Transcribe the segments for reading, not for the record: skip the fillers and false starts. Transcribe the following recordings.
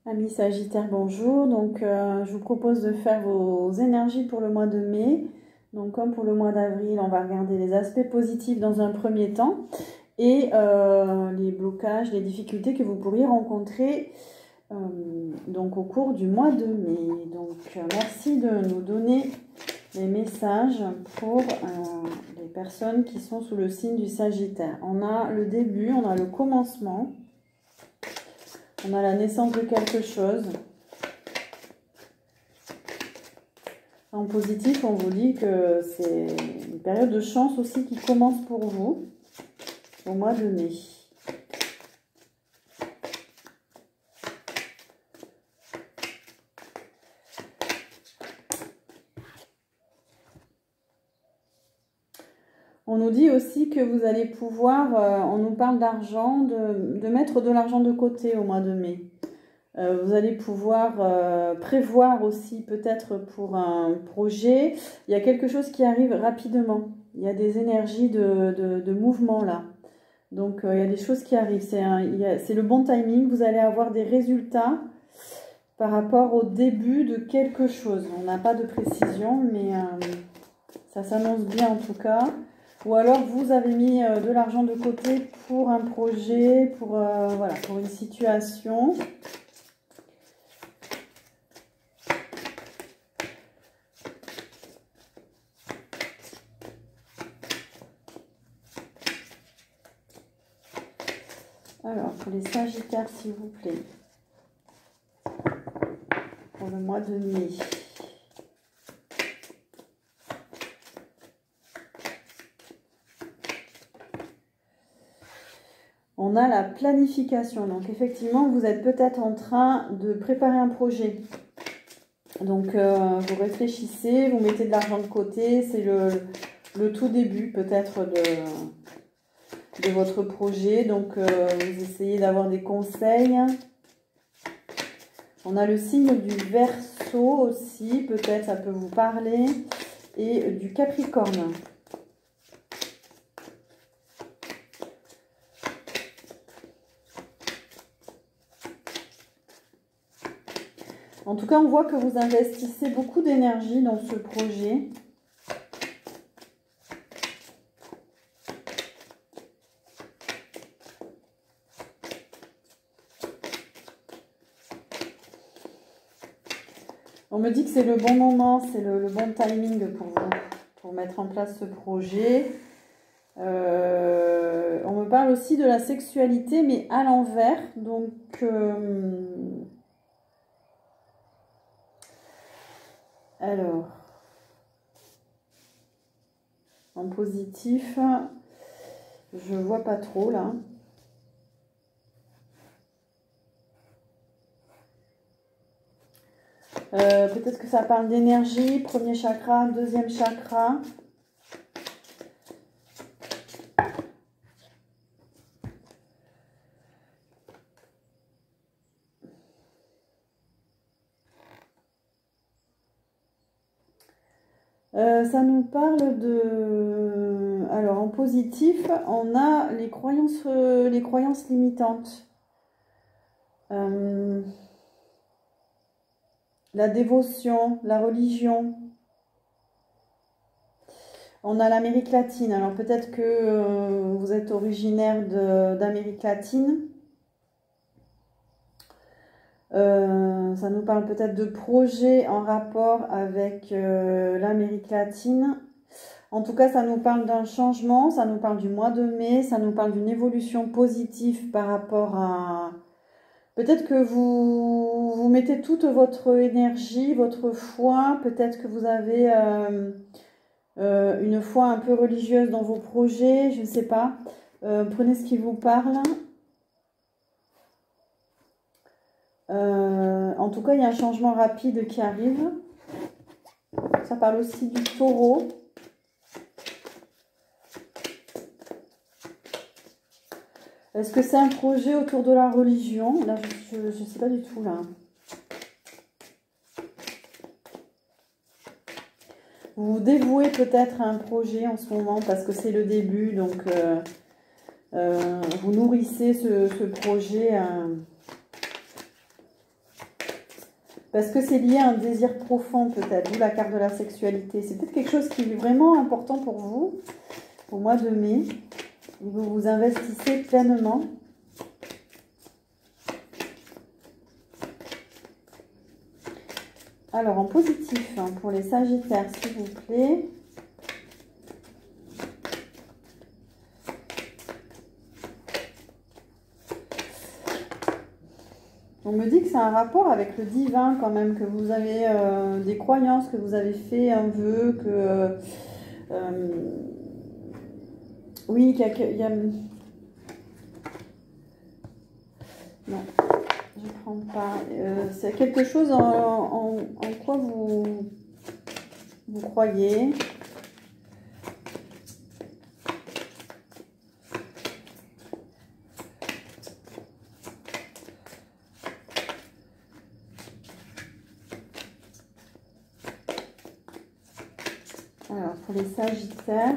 Amis Sagittaire, bonjour. Donc, je vous propose de faire vos énergies pour le mois de mai. Donc, comme pour le mois d'avril, on va regarder les aspects positifs dans un premier temps et les blocages, les difficultés que vous pourriez rencontrer donc au cours du mois de mai. Donc, merci de nous donner les messages pour les personnes qui sont sous le signe du Sagittaire. On a le début, on a le commencement. On a la naissance de quelque chose. En positif, on vous dit que c'est une période de chance aussi qui commence pour vous au mois de mai. On nous dit aussi que vous allez pouvoir, on nous parle d'argent, de mettre de l'argent de côté au mois de mai. Vous allez pouvoir prévoir aussi peut-être pour un projet. Il y a quelque chose qui arrive rapidement. Il y a des énergies de mouvement là. Donc il y a des choses qui arrivent. C'est le bon timing. Vous allez avoir des résultats par rapport au début de quelque chose. On n'a pas de précision, mais ça s'annonce bien en tout cas. Ou alors vous avez mis de l'argent de côté pour un projet, voilà, pour une situation. Alors, pour les Sagittaires, s'il vous plaît, pour le mois de mai. On a la planification. Donc, effectivement, vous êtes peut-être en train de préparer un projet. Donc, vous réfléchissez, vous mettez de l'argent de côté. C'est le tout début, peut-être, de votre projet. Donc, vous essayez d'avoir des conseils. On a le signe du Verseau aussi, peut-être ça peut vous parler, et du Capricorne. En tout cas, on voit que vous investissez beaucoup d'énergie dans ce projet. On me dit que c'est le bon moment, c'est le bon timing pour vous, pour mettre en place ce projet. On me parle aussi de la sexualité, mais à l'envers. Donc, alors, en positif, je vois pas trop là. Peut-être que ça parle d'énergie, premier chakra, deuxième chakra. Ça nous parle de... Alors, en positif, on a les croyances limitantes. La dévotion, la religion. On a l'Amérique latine. Alors, peut-être que vous êtes originaire d'Amérique latine. Ça nous parle peut-être de projets en rapport avec l'Amérique latine. En tout cas, ça nous parle d'un changement, ça nous parle du mois de mai, ça nous parle d'une évolution positive par rapport à... Peut-être que vous mettez toute votre énergie, votre foi, peut-être que vous avez une foi un peu religieuse dans vos projets, je ne sais pas. Prenez ce qui vous parle. En tout cas, il y a un changement rapide qui arrive. Ça parle aussi du taureau. Est-ce que c'est un projet autour de la religion? Là, je ne sais pas du tout, là. Vous vous dévouez peut-être à un projet en ce moment parce que c'est le début. Donc, vous nourrissez ce projet... Parce que c'est lié à un désir profond peut-être, d'où la carte de la sexualité. C'est peut-être quelque chose qui est vraiment important pour vous au mois de mai. Et vous vous investissez pleinement. Alors, en positif, hein, pour les Sagittaires, s'il vous plaît. On me dit que c'est un rapport avec le divin quand même, que vous avez des croyances, que vous avez fait un vœu, que... oui, qu'il y a... Non, je ne prends pas. C'est quelque chose en quoi vous croyez. Alors, pour les Sagittaires,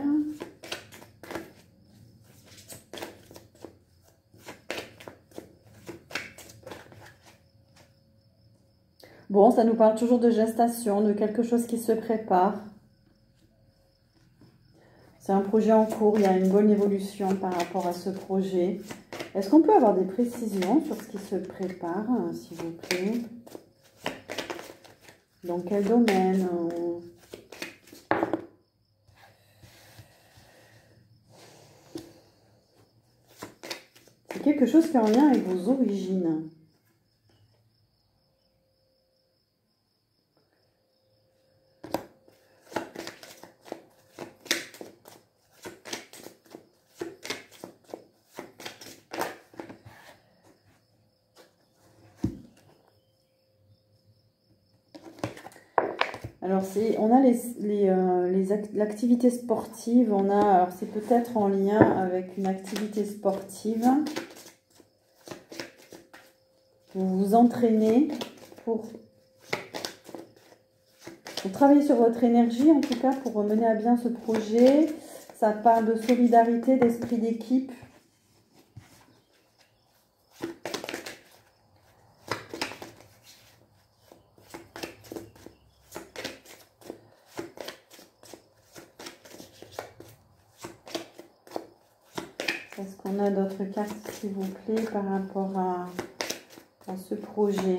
bon, ça nous parle toujours de gestation, de quelque chose qui se prépare. C'est un projet en cours, il y a une bonne évolution par rapport à ce projet. Est-ce qu'on peut avoir des précisions sur ce qui se prépare, s'il vous plaît? Dans quel domaine? C'est quelque chose qui est en lien avec vos origines. Alors, on a l'activité sportive, alors c'est peut-être en lien avec une activité sportive. Vous vous entraînez pour travailler sur votre énergie, en tout cas, pour mener à bien ce projet. Ça parle de solidarité, d'esprit d'équipe. Est-ce qu'on a d'autres cartes, s'il vous plaît, par rapport à ce projet?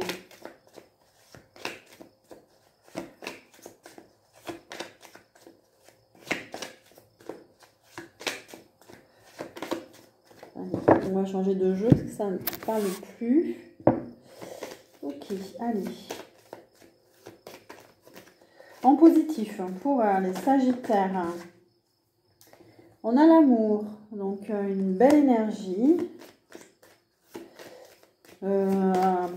Allez, on va changer de jeu parce que ça ne parle plus. Ok, allez. En positif, pour les Sagittaires, on a l'amour, donc une belle énergie.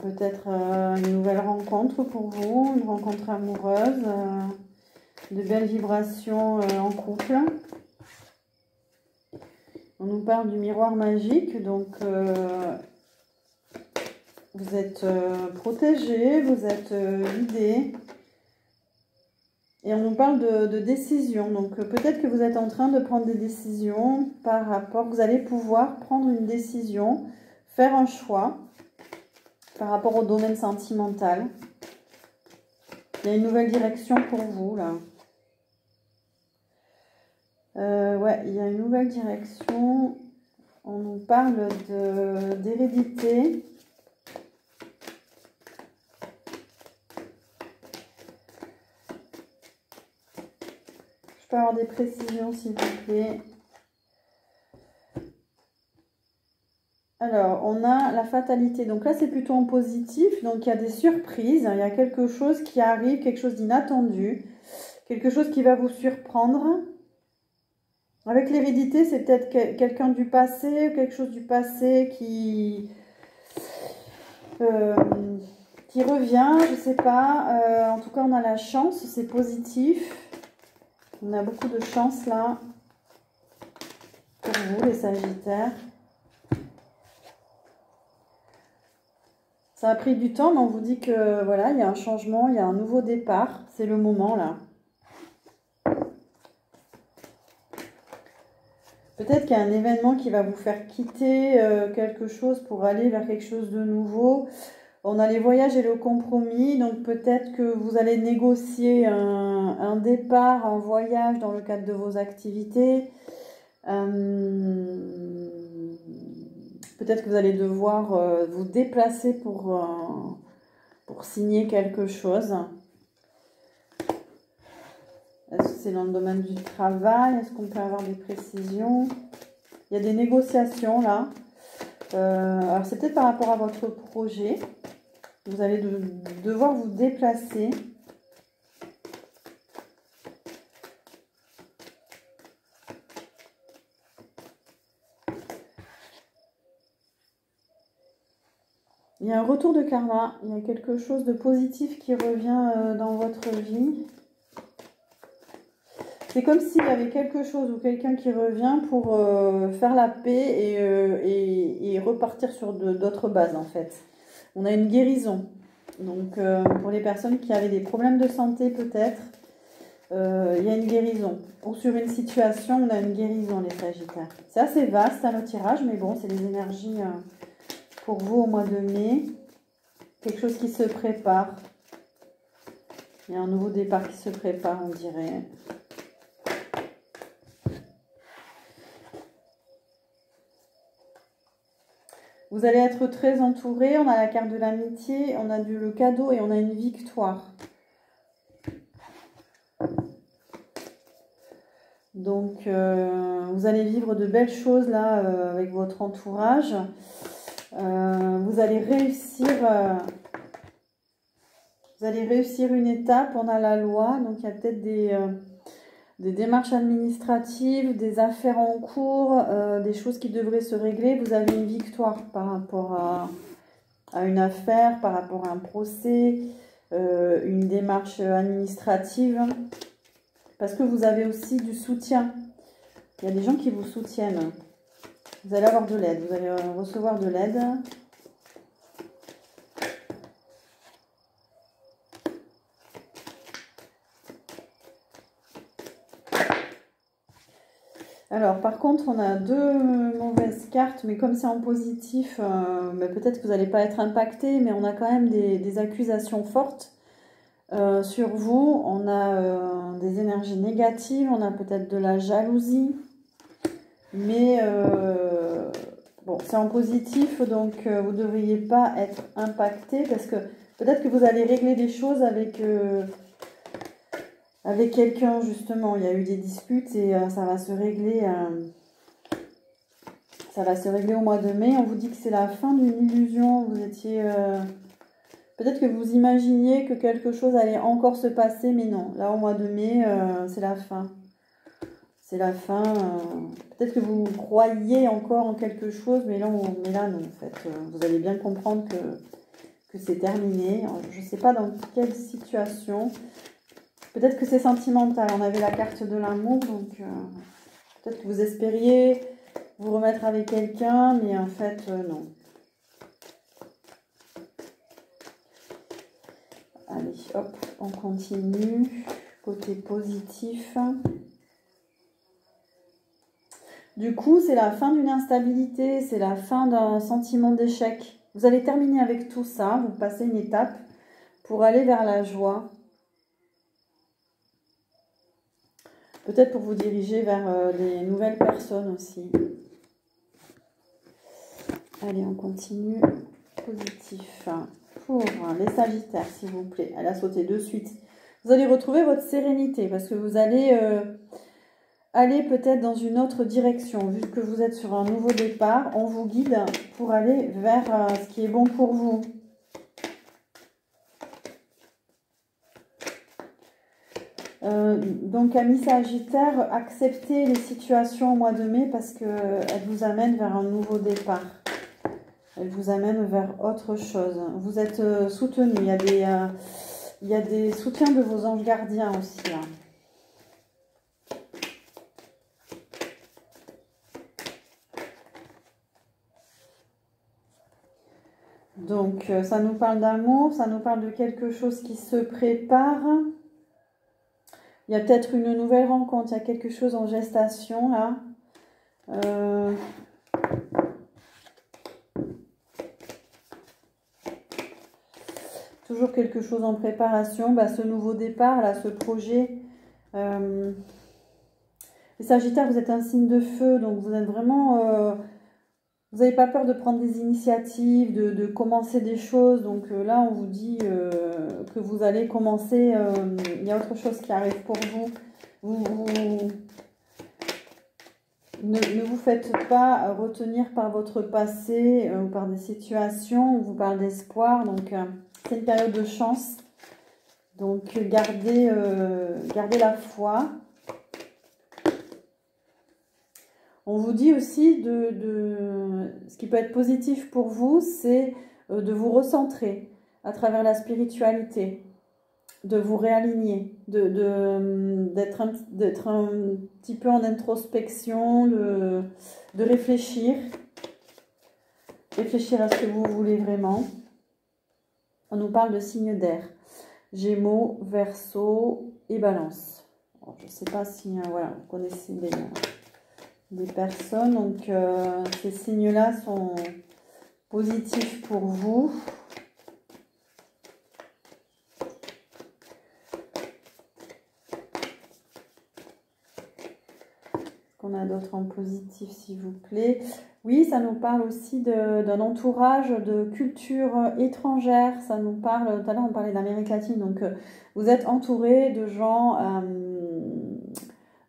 Peut-être une nouvelle rencontre pour vous, une rencontre amoureuse, de belles vibrations en couple. On nous parle du miroir magique, donc vous êtes protégé, vous êtes guidé. Et on nous parle de décision, donc peut-être que vous êtes en train de prendre des décisions par rapport, vous allez pouvoir prendre une décision, faire un choix par rapport au domaine sentimental. Il y a une nouvelle direction pour vous, là. Ouais, il y a une nouvelle direction. On nous parle d'hérédité. Je peux avoir des précisions, s'il vous plaît. Alors, on a la fatalité. Donc là, c'est plutôt en positif. Donc, il y a des surprises. Il y a quelque chose qui arrive, quelque chose d'inattendu. Quelque chose qui va vous surprendre. Avec l'hérédité, c'est peut-être quelqu'un du passé, quelque chose du passé qui revient, je ne sais pas. En tout cas, on a la chance, c'est positif. On a beaucoup de chance là pour vous, les Sagittaires. Ça a pris du temps, mais on vous dit que voilà, il y a un changement, il y a un nouveau départ. C'est le moment là. Peut-être qu'il y a un événement qui va vous faire quitter quelque chose pour aller vers quelque chose de nouveau. On a les voyages et le compromis, donc peut-être que vous allez négocier un départ en voyage dans le cadre de vos activités. Peut-être que vous allez devoir vous déplacer pour signer quelque chose. Est-ce que c'est dans le domaine du travail? Est-ce qu'on peut avoir des précisions? Il y a des négociations là. Alors c'est peut-être par rapport à votre projet. Vous allez devoir vous déplacer. Il y a un retour de karma. Il y a quelque chose de positif qui revient dans votre vie. C'est comme s'il y avait quelque chose ou quelqu'un qui revient pour faire la paix et repartir sur d'autres bases en fait. On a une guérison. Donc pour les personnes qui avaient des problèmes de santé peut-être, il y a une guérison. Ou sur une situation, on a une guérison les Sagittaires. C'est assez vaste le tirage, mais bon, c'est les énergies pour vous au mois de mai. Quelque chose qui se prépare. Il y a un nouveau départ qui se prépare, on dirait. Vous allez être très entouré. On a la carte de l'amitié, on a le cadeau et on a une victoire. Donc, vous allez vivre de belles choses là avec votre entourage. Vous allez réussir une étape. On a la loi, donc il y a peut-être des démarches administratives, des affaires en cours, des choses qui devraient se régler. Vous avez une victoire par rapport à une affaire, par rapport à un procès, une démarche administrative. Parce que vous avez aussi du soutien. Il y a des gens qui vous soutiennent. Vous allez avoir de l'aide. Vous allez recevoir de l'aide. Alors, par contre, on a deux mauvaises cartes, mais comme c'est en positif, peut-être que vous n'allez pas être impacté, mais on a quand même des accusations fortes sur vous. On a des énergies négatives, on a peut-être de la jalousie, mais bon, c'est en positif, donc vous ne devriez pas être impacté, parce que peut-être que vous allez régler des choses avec quelqu'un, justement. Il y a eu des disputes et ça va se régler au mois de mai. On vous dit que c'est la fin d'une illusion. Vous étiez peut-être que vous imaginiez que quelque chose allait encore se passer, mais non. Là, au mois de mai, c'est la fin. C'est la fin. Peut-être que vous croyez encore en quelque chose, mais là non, en fait. Vous allez bien comprendre que c'est terminé. Je ne sais pas dans quelle situation. Peut-être que c'est sentimental. On avait la carte de l'amour, donc peut-être que vous espériez vous remettre avec quelqu'un, mais en fait, non. Allez, hop, on continue. Côté positif. Du coup, c'est la fin d'une instabilité, c'est la fin d'un sentiment d'échec. Vous allez terminer avec tout ça, vous passez une étape pour aller vers la joie. Peut-être pour vous diriger vers des nouvelles personnes aussi. Allez, on continue. Positif. Pour les Sagittaires, s'il vous plaît. Elle a sauté de suite. Vous allez retrouver votre sérénité parce que vous allez aller peut-être dans une autre direction. Vu que vous êtes sur un nouveau départ, on vous guide pour aller vers ce qui est bon pour vous. Donc, amis Sagittaire, acceptez les situations au mois de mai parce qu'elles vous amènent vers un nouveau départ. Elles vous amènent vers autre chose. Vous êtes soutenu. Il y a des soutiens de vos anges gardiens aussi. Là. Donc, ça nous parle d'amour, ça nous parle de quelque chose qui se prépare. Il y a peut-être une nouvelle rencontre, il y a quelque chose en gestation, là. toujours quelque chose en préparation. Bah, ce nouveau départ, là, ce projet. Les Sagittaires, vous êtes un signe de feu, donc vous êtes vraiment... vous n'avez pas peur de prendre des initiatives, de commencer des choses. Donc là, on vous dit que vous allez commencer. Il y a autre chose qui arrive pour vous. Ne vous faites pas retenir par votre passé ou par des situations. On vous parle d'espoir. Donc c'est une période de chance. Donc gardez la foi. On vous dit aussi ce qui peut être positif pour vous, c'est de vous recentrer à travers la spiritualité, de vous réaligner, d'être un petit peu en introspection, de réfléchir à ce que vous voulez vraiment. On nous parle de signes d'air, Gémeaux, Verseau et Balance. Alors, je ne sais pas si voilà, vous connaissez des personnes, donc ces signes-là sont positifs pour vous. Qu'on a d'autres en positif, s'il vous plaît? Oui, ça nous parle aussi d'un entourage de culture étrangère. Ça nous parle, tout à l'heure on parlait d'Amérique latine, donc vous êtes entouré de gens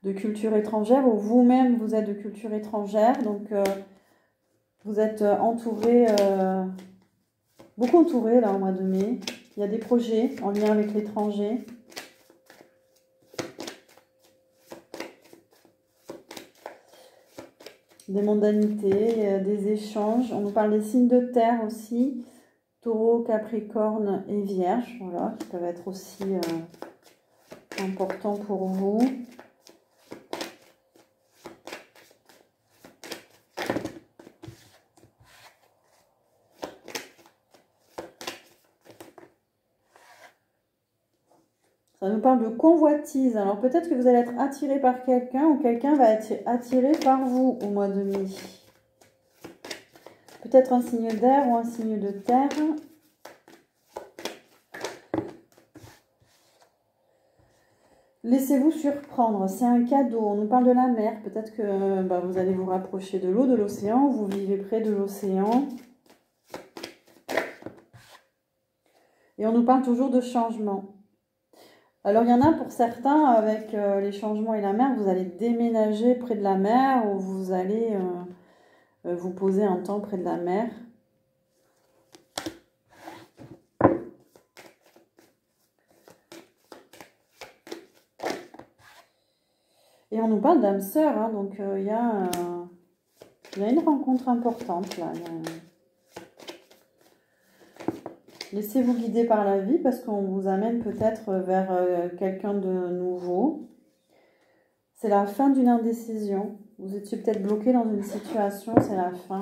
de culture étrangère, ou vous-même vous êtes de culture étrangère, donc vous êtes entouré, beaucoup entouré là au mois de mai. Il y a des projets en lien avec l'étranger. Des mondanités, des échanges. On nous parle des signes de terre aussi. Taureau, Capricorne et Vierge, voilà, qui peuvent être aussi importants pour vous. Ça nous parle de convoitise. Alors peut-être que vous allez être attiré par quelqu'un ou quelqu'un va être attiré par vous au mois de mai. Peut-être un signe d'air ou un signe de terre. Laissez-vous surprendre, c'est un cadeau. On nous parle de la mer. Peut-être que vous allez vous rapprocher de l'eau, de l'océan. Vous vivez près de l'océan. Et on nous parle toujours de changement. Alors, il y en a pour certains, avec les changements et la mer, vous allez déménager près de la mer ou vous allez vous poser un temps près de la mer. Et on nous parle d'âme sœur, hein, donc il y a une rencontre importante là. Laissez-vous guider par la vie parce qu'on vous amène peut-être vers quelqu'un de nouveau. C'est la fin d'une indécision. Vous étiez peut-être bloqué dans une situation, c'est la fin.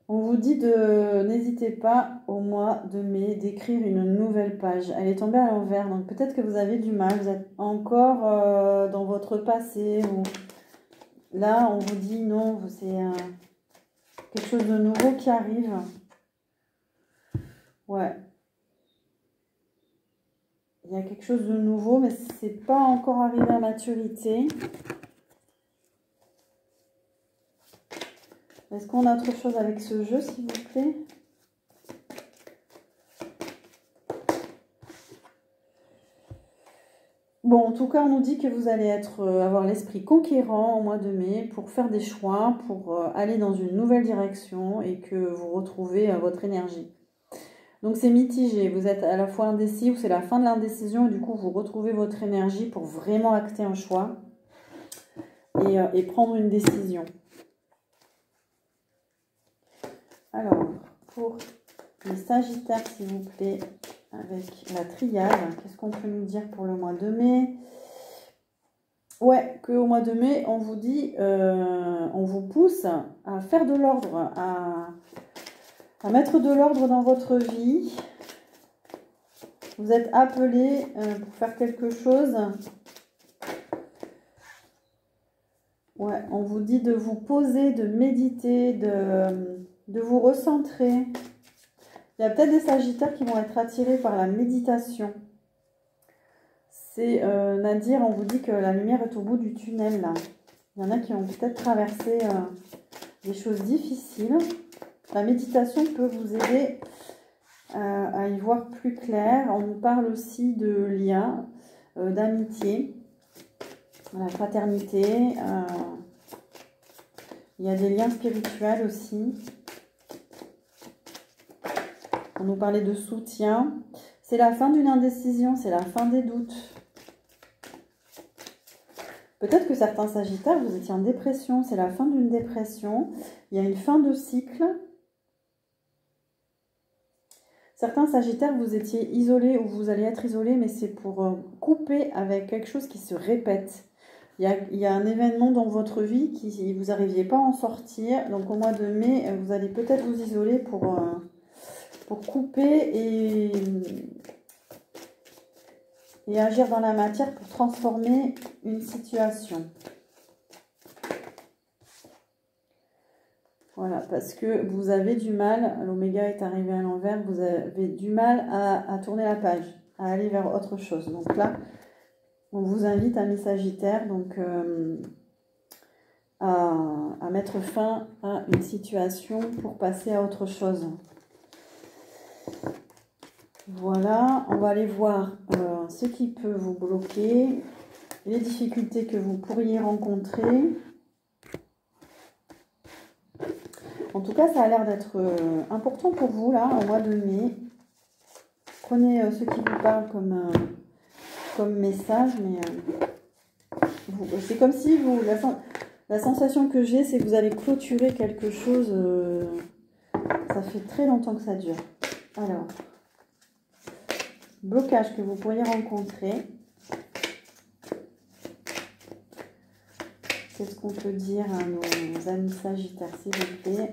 On vous dit n'hésitez pas au mois de mai d'écrire une nouvelle page. Elle est tombée à l'envers, donc peut-être que vous avez du mal, vous êtes encore dans votre passé. Ou... Là, on vous dit non, c'est quelque chose de nouveau qui arrive. Ouais. Il y a quelque chose de nouveau, mais c'est pas encore arrivé à maturité. Est-ce qu'on a autre chose avec ce jeu, s'il vous plaît? Bon, en tout cas, on nous dit que vous allez avoir l'esprit conquérant au mois de mai pour faire des choix, pour aller dans une nouvelle direction et que vous retrouvez votre énergie. Donc, c'est mitigé. Vous êtes à la fois indécis ou c'est la fin de l'indécision et du coup, vous retrouvez votre énergie pour vraiment acter un choix et prendre une décision. Alors, pour les Sagittaires, s'il vous plaît, avec la triade, qu'est-ce qu'on peut nous dire pour le mois de mai? Ouais, qu'au mois de mai, on vous dit, on vous pousse à faire de l'ordre, à mettre de l'ordre dans votre vie. Vous êtes appelé pour faire quelque chose. Ouais, on vous dit de vous poser, de méditer, de vous recentrer. Il y a peut-être des sagittaires qui vont être attirés par la méditation. C'est Nadir, on vous dit que la lumière est au bout du tunnel là. Il y en a qui ont peut-être traversé des choses difficiles. La méditation peut vous aider à y voir plus clair. On nous parle aussi de liens, d'amitié, la fraternité. Il y a des liens spirituels aussi. On nous parlait de soutien. C'est la fin d'une indécision, c'est la fin des doutes. Peut-être que certains sagittaires, vous étiez en dépression, c'est la fin d'une dépression. Il y a une fin de cycle. Certains sagittaires, vous étiez isolés ou vous allez être isolés, mais c'est pour couper avec quelque chose qui se répète. Il y a un événement dans votre vie qui vous n'arriviez pas à en sortir. Donc au mois de mai, vous allez peut-être vous isoler pour couper et agir dans la matière pour transformer une situation. Voilà, parce que vous avez du mal, l'oméga est arrivé à l'envers, vous avez du mal à tourner la page, à aller vers autre chose. Donc là, on vous invite, amis sagittaires, donc, à mettre fin à une situation pour passer à autre chose. Voilà, on va aller voir ce qui peut vous bloquer, les difficultés que vous pourriez rencontrer. En tout cas, ça a l'air d'être important pour vous, là, au mois de mai. Prenez ce qui vous parle comme message, mais c'est comme si vous... La sensation que j'ai, c'est que vous allez clôturer quelque chose. Ça fait très longtemps que ça dure. Alors, blocage que vous pourriez rencontrer. Qu'est-ce qu'on peut dire à nos amis sagittaires, s'il vous plaît?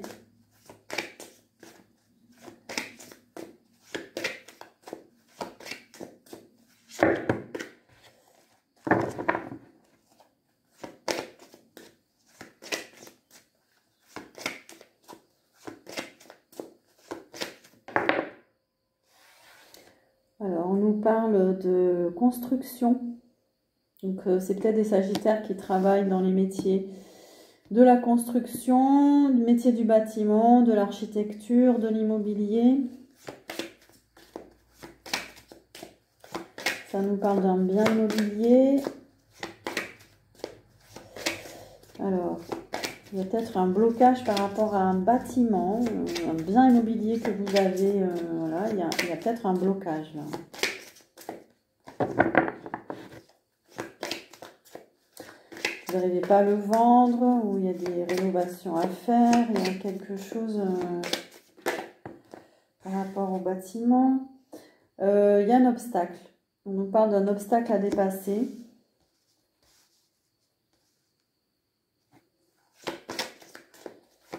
Alors, on nous parle de construction. Donc, c'est peut-être des sagittaires qui travaillent dans les métiers de la construction, du métier du bâtiment, de l'architecture, de l'immobilier. Ça nous parle d'un bien immobilier. Alors, il y a peut-être un blocage par rapport à un bâtiment, un bien immobilier que vous avez. Voilà, il y a peut-être un blocage là. Vous n'arrivez pas à le vendre, ou il y a des rénovations à faire, il y a quelque chose par rapport au bâtiment. Il y a un obstacle. On nous parle d'un obstacle à dépasser.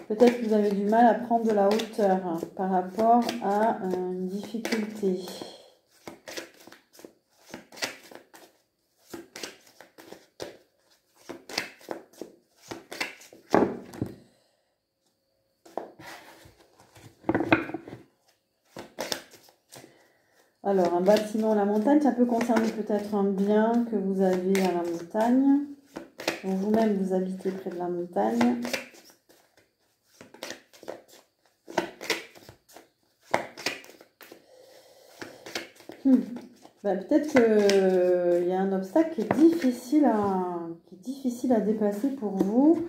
Peut-être que vous avez du mal à prendre de la hauteur par rapport à une difficulté. Alors, un bâtiment à la montagne, ça peut concerner peut-être un bien que vous avez à la montagne. Vous-même, vous habitez près de la montagne. Peut-être qu'il y a un obstacle qui est difficile à dépasser pour vous.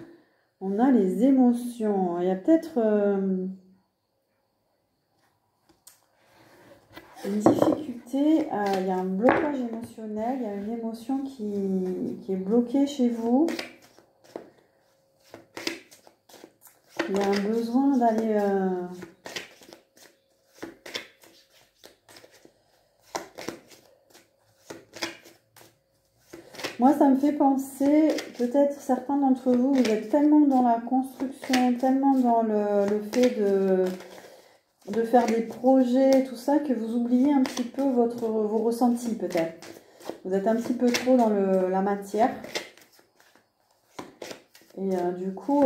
On a les émotions. Il y a peut-être une difficulté, il y a un blocage émotionnel, il y a une émotion qui est bloquée chez vous. Il y a un besoin d'aller... Moi, ça me fait penser, peut-être certains d'entre vous, vous êtes tellement dans la construction, tellement dans le fait de faire des projets, tout ça, que vous oubliez un petit peu vos ressentis peut-être. Vous êtes un petit peu trop dans la matière. Et du coup,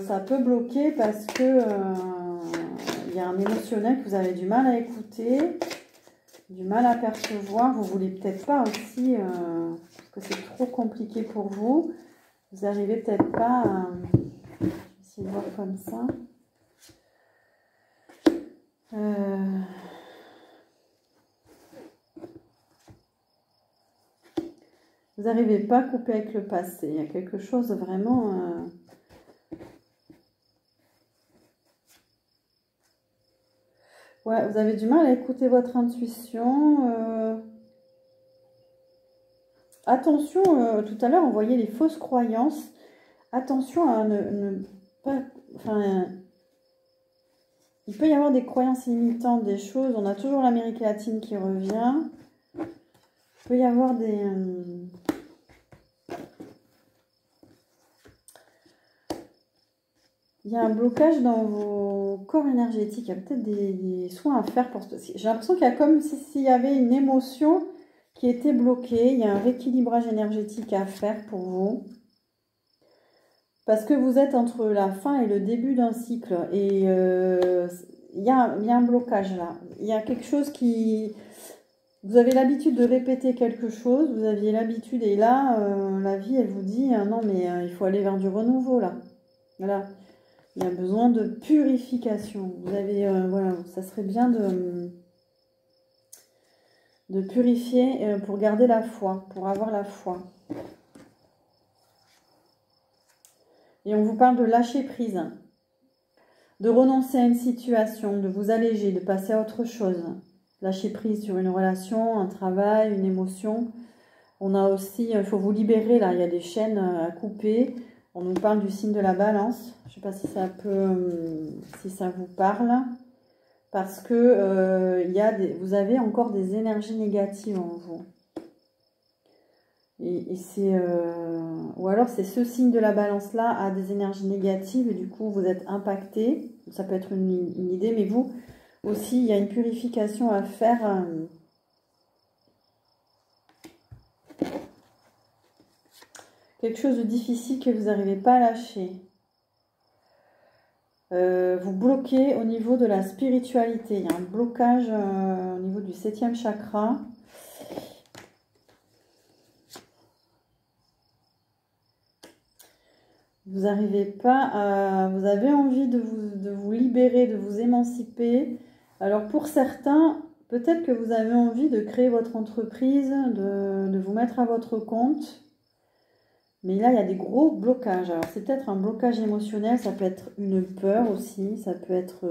ça peut bloquer parce que il y a un émotionnel que vous avez du mal à écouter, du mal à percevoir. Vous voulez peut-être pas aussi, parce que c'est trop compliqué pour vous. Vous n'arrivez peut-être pas à... Je vais essayer de voir comme ça. Vous n'arrivez pas à couper avec le passé. Il y a quelque chose de vraiment... Ouais, vous avez du mal à écouter votre intuition. Attention, tout à l'heure, on voyait les fausses croyances. Attention à ne pas... Enfin, il peut y avoir des croyances limitantes, des choses. On a toujours l'Amérique latine qui revient. Il peut y avoir des... Il y a un blocage dans vos corps énergétiques. Il y a peut-être des soins à faire pour... J'ai l'impression qu'il y a comme s'il y avait une émotion qui était bloquée. Il y a un rééquilibrage énergétique à faire pour vous. Parce que vous êtes entre la fin et le début d'un cycle. Et il y a un blocage là. Il y a quelque chose qui... Vous avez l'habitude de répéter quelque chose. Vous aviez l'habitude. Et là, la vie, elle vous dit, non mais il faut aller vers du renouveau là. Voilà. Il y a besoin de purification. Vous avez, voilà, ça serait bien de purifier pour garder la foi, pour avoir la foi. Et on vous parle de lâcher prise, de renoncer à une situation, de vous alléger, de passer à autre chose. Lâcher prise sur une relation, un travail, une émotion. On a aussi, il faut vous libérer là, il y a des chaînes à couper. On nous parle du signe de la balance. Je ne sais pas si ça si ça vous parle. Parce que vous avez encore des énergies négatives en vous. Et c'est... ou alors c'est ce signe de la balance-là a des énergies négatives et du coup vous êtes impacté. Ça peut être une idée, mais vous aussi, il y a une purification à faire. Quelque chose de difficile que vous n'arrivez pas à lâcher. Vous bloquez au niveau de la spiritualité. Il y a un blocage au niveau du 7e chakra. Vous n'arrivez pas à... Vous avez envie de vous libérer, de vous émanciper. Alors pour certains, peut-être que vous avez envie de créer votre entreprise, de vous mettre à votre compte. Mais là, il y a des gros blocages. Alors, c'est peut-être un blocage émotionnel, ça peut être une peur aussi, ça peut être...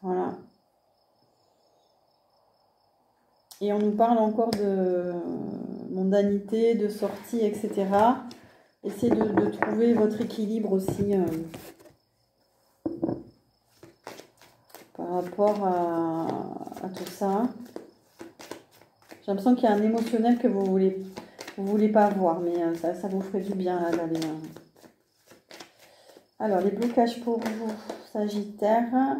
voilà. Et on nous parle encore de mondanité, de sortie, etc. Essayez de trouver votre équilibre aussi par rapport à tout ça. J'ai l'impression qu'il y a un émotionnel que vous voulez pas voir, mais ça vous ferait du bien là d'aller. Alors, les blocages pour vous, Sagittaire.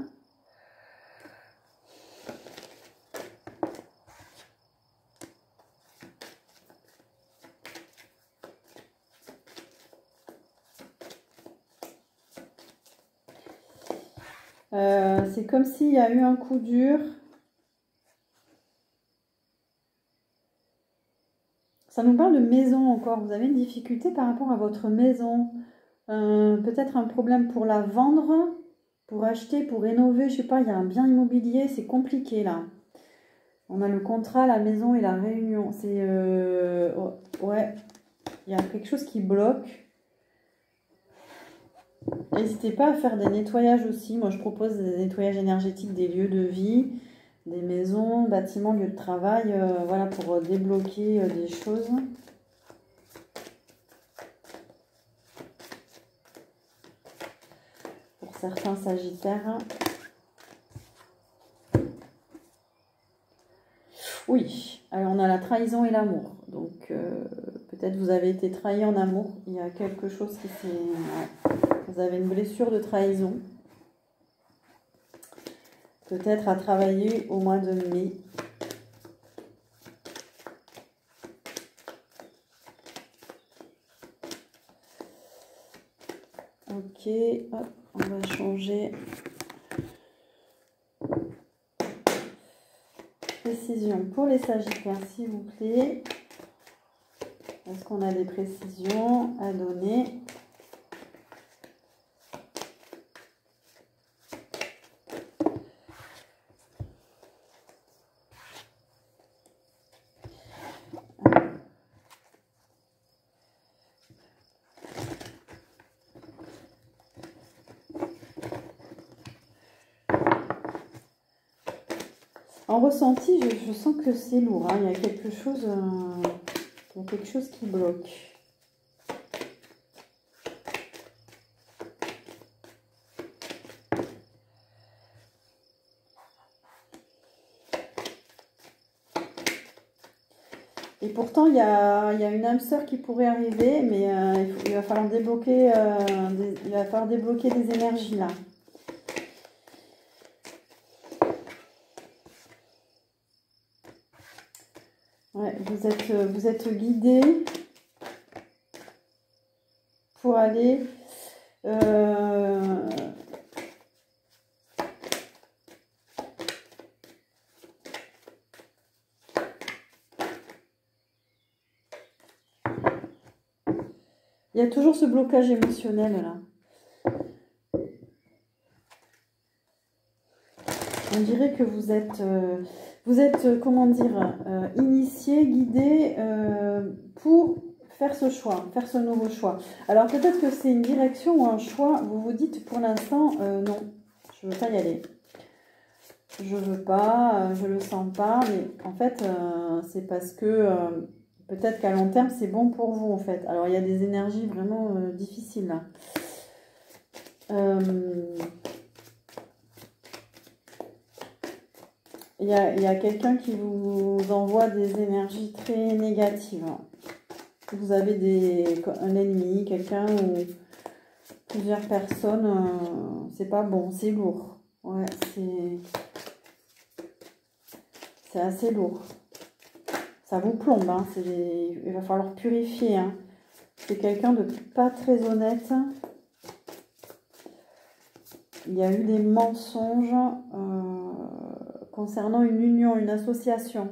C'est comme s'il y a eu un coup dur. Ça nous parle de maison encore. Vous avez une difficulté par rapport à votre maison. Peut-être un problème pour la vendre, pour acheter, pour rénover. Je sais pas, il y a un bien immobilier. C'est compliqué là. On a le contrat, la maison et la réunion. C'est... ouais, il y a quelque chose qui bloque. N'hésitez pas à faire des nettoyages aussi. Moi, je propose des nettoyages énergétiques des lieux de vie, des maisons, bâtiments, lieux de travail, voilà, pour débloquer des choses. Pour certains Sagittaires. Oui, alors on a la trahison et l'amour. Donc, peut-être vous avez été trahi en amour. Il y a quelque chose qui s'est... Ouais. Vous avez une blessure de trahison. peut-être à travailler au mois de mai. Ok, hop, on va changer. Précision pour les Sagittaires, s'il vous plaît. Est-ce qu'on a des précisions à donner? En ressenti, je sens que c'est lourd, hein. Il y a quelque chose qui bloque. Et pourtant, il y a une âme sœur qui pourrait arriver, mais il va falloir débloquer, des énergies là. Ouais, vous êtes guidé pour aller il y a toujours ce blocage émotionnel là. On dirait que vous êtes comment dire, initié, guidé pour faire ce choix, faire ce nouveau choix. Alors peut-être que c'est une direction ou un choix, vous vous dites pour l'instant, non, je ne veux pas y aller. Je veux pas, je le sens pas, mais en fait, c'est parce que peut-être qu'à long terme, c'est bon pour vous en fait. Alors il y a des énergies vraiment difficiles là. Il y a quelqu'un qui vous envoie des énergies très négatives. Vous avez un ennemi, quelqu'un ou plusieurs personnes, c'est pas bon, c'est lourd. Ouais, c'est assez lourd. Ça vous plombe, hein, il va falloir purifier. Hein. C'est quelqu'un de pas très honnête. Il y a eu des mensonges concernant une union, une association.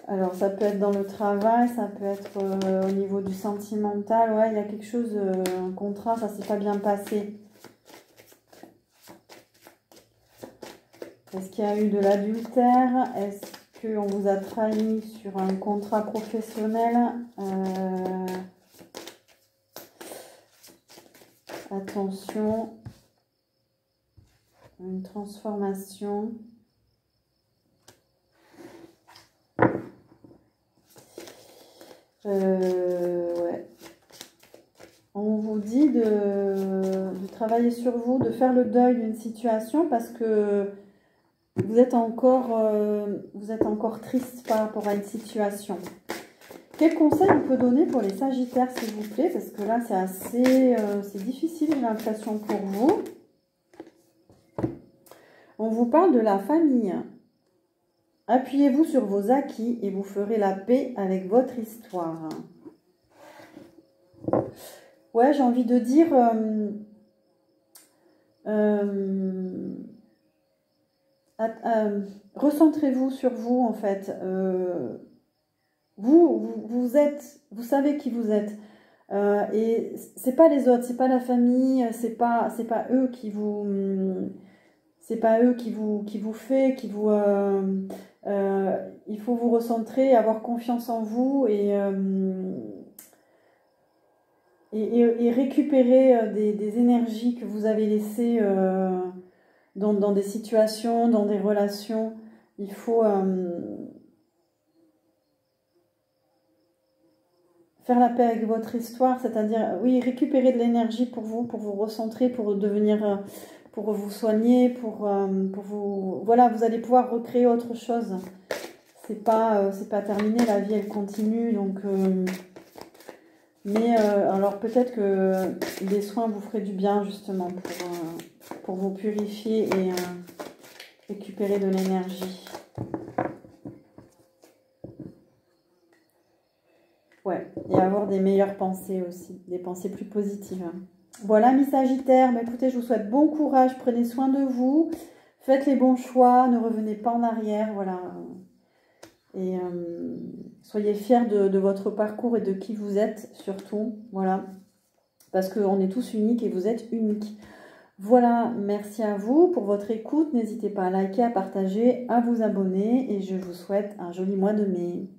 Alors, ça peut être dans le travail, ça peut être au niveau du sentimental. Ouais, il y a quelque chose, un contrat, ça s'est pas bien passé. Est-ce qu'il y a eu de l'adultère? Est-ce qu'on vous a trahi sur un contrat professionnel? Attention, une transformation. Ouais. On vous dit de travailler sur vous, de faire le deuil d'une situation parce que vous êtes encore triste par rapport à une situation. Quel conseil on peut donner pour les Sagittaires, s'il vous plaît? Parce que là, c'est difficile, j'ai l'impression, pour vous. On vous parle de la famille. Appuyez-vous sur vos acquis et vous ferez la paix avec votre histoire. Ouais, j'ai envie de dire... recentrez-vous sur vous, en fait. Vous savez qui vous êtes. Et c'est pas les autres, c'est pas la famille, c'est pas eux qui vous... C'est pas eux qui vous fait, il faut vous recentrer, avoir confiance en vous et récupérer des énergies que vous avez laissées dans des situations, dans des relations. Il faut faire la paix avec votre histoire, c'est-à-dire, oui, récupérer de l'énergie pour vous recentrer, pour devenir... pour vous soigner, pour vous... Voilà, vous allez pouvoir recréer autre chose. C'est pas terminé, la vie, elle continue. Donc, mais alors, peut-être que des soins vous feraient du bien, justement, pour vous purifier et récupérer de l'énergie. Ouais, et avoir des meilleures pensées aussi, des pensées plus positives. Voilà, mes Sagittaires, bah, écoutez, je vous souhaite bon courage, prenez soin de vous, faites les bons choix, ne revenez pas en arrière, voilà. Et soyez fiers de votre parcours et de qui vous êtes, surtout, voilà. Parce qu'on est tous uniques et vous êtes uniques. Voilà, merci à vous pour votre écoute. N'hésitez pas à liker, à partager, à vous abonner et je vous souhaite un joli mois de mai.